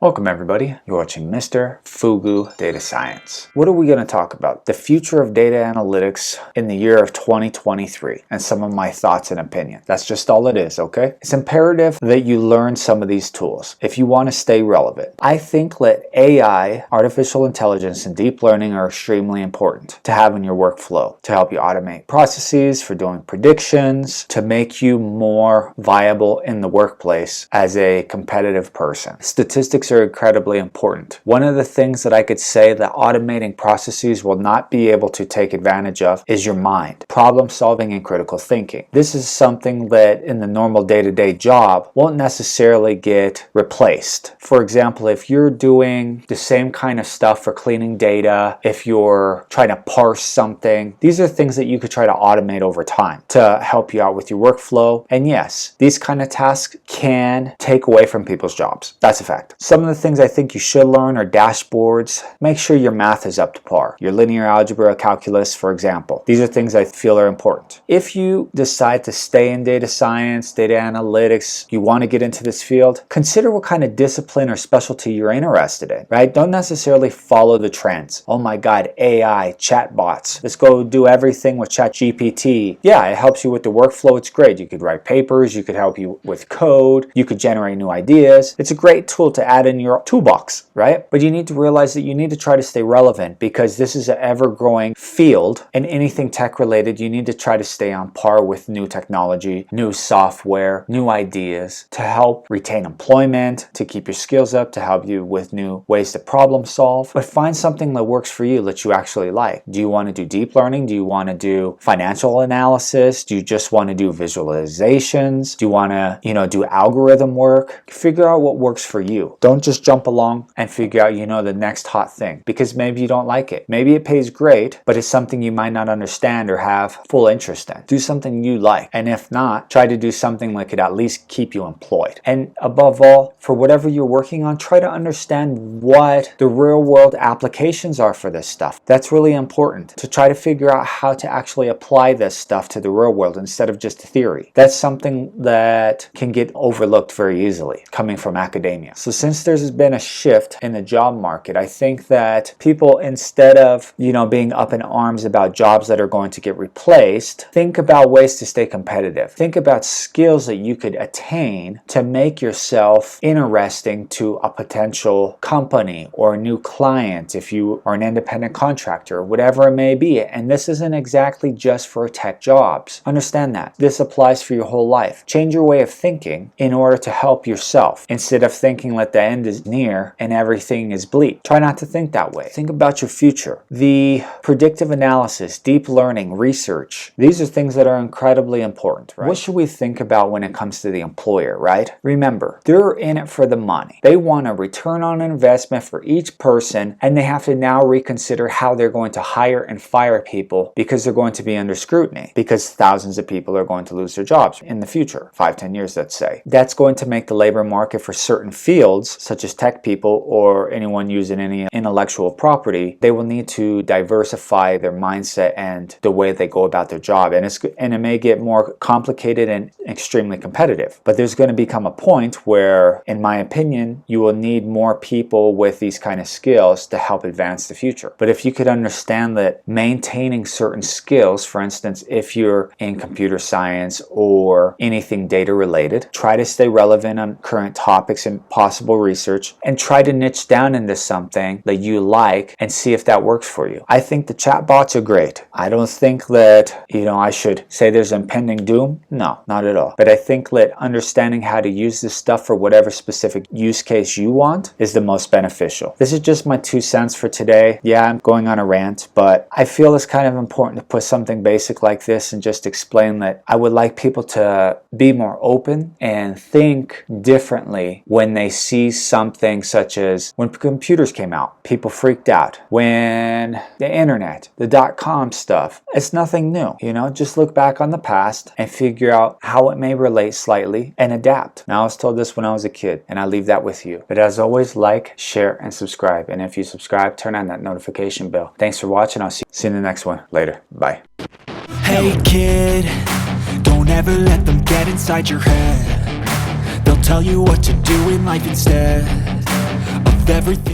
Welcome everybody, you're watching Mr. Fugu Data Science. What are we going to talk about? The future of data analytics in the year of 2023 and some of my thoughts and opinions. That's just all it is, okay? It's imperative that you learn some of these tools if you want to stay relevant. I think that AI, artificial intelligence, and deep learning are extremely important to have in your workflow to help you automate processes, for doing predictions, to make you more viable in the workplace as a competitive person. Statistics are incredibly important. One of the things that I could say that automating processes will not be able to take advantage of is your mind, problem solving and critical thinking. This is something that in the normal day-to-day job won't necessarily get replaced. For example, if you're doing the same kind of stuff for cleaning data, if you're trying to parse something, these are things that you could try to automate over time to help you out with your workflow. And yes, these kind of tasks can take away from people's jobs. That's a fact. Some of the things I think you should learn are dashboards. Make sure your math is up to par. Your linear algebra, calculus, for example. These are things I feel are important. If you decide to stay in data science, data analytics, you want to get into this field, consider what kind of discipline or specialty you're interested in, right? Don't necessarily follow the trends. Oh my God, AI, chatbots. Let's go do everything with ChatGPT. Yeah, it helps you with the workflow. It's great. You could write papers. You could help you with code. You could generate new ideas. It's a great tool to add in your toolbox, right? But you need to realize that you need to try to stay relevant because this is an ever-growing field, and anything tech-related, you need to try to stay on par with new technology, new software, new ideas to help retain employment, to keep your skills up, to help you with new ways to problem solve. But find something that works for you that you actually like. Do you want to do deep learning? Do you want to do financial analysis? Do you just want to do visualizations? Do you want to, do algorithm work? Figure out what works for you. Don't just jump along and figure out, the next hot thing, because maybe you don't like it. Maybe it pays great, but it's something you might not understand or have full interest in. Do something you like. And if not, try to do something that could at least keep you employed. And above all, for whatever you're working on, try to understand what the real world applications are for this stuff. That's really important, to try to figure out how to actually apply this stuff to the real world instead of just theory. That's something that can get overlooked very easily coming from academia. So since there's been a shift in the job market, I think that people, instead of being up in arms about jobs that are going to get replaced, think about ways to stay competitive. Think about skills that you could attain to make yourself interesting to a potential company or a new client if you are an independent contractor, whatever it may be. And this isn't exactly just for tech jobs. Understand that. This applies for your whole life. Change your way of thinking in order to help yourself instead of thinking that the end is near and everything is bleak. Try not to think that way. Think about your future. The predictive analysis, deep learning, research, these are things that are incredibly important, right? What should we think about when it comes to the employer, right? Remember, they're in it for the money. They want a return on investment for each person, and they have to now reconsider how they're going to hire and fire people because they're going to be under scrutiny, because thousands of people are going to lose their jobs in the future, 5-10 years, let's say. That's going to make the labor market for certain fields, such as tech people or anyone using any intellectual property, they will need to diversify their mindset and the way they go about their job. And it may get more complicated and extremely competitive. But there's going to become a point where, in my opinion, you will need more people with these kind of skills to help advance the future. But if you could understand that maintaining certain skills, for instance, if you're in computer science or anything data related, try to stay relevant on current topics and possible research, and try to niche down into something that you like and see if that works for you. I think the chatbots are great. I don't think that, I should say there's impending doom. No, not at all. But I think that understanding how to use this stuff for whatever specific use case you want is the most beneficial. This is just my 2 cents for today. Yeah, I'm going on a rant, but I feel it's kind of important to put something basic like this and just explain that I would like people to be more open and think differently when they see something such as when computers came out, people freaked out. When the internet, the .com stuff, it's nothing new, just look back on the past and figure out how it may relate slightly and adapt. Now, I was told this when I was a kid, and I leave that with you. But as always, like, share, and subscribe. And if you subscribe, turn on that notification bell. Thanks for watching. I'll see you in the next one. Later. Bye. Hey kid, don't ever let them get inside your head. They'll tell you what to do in life instead everything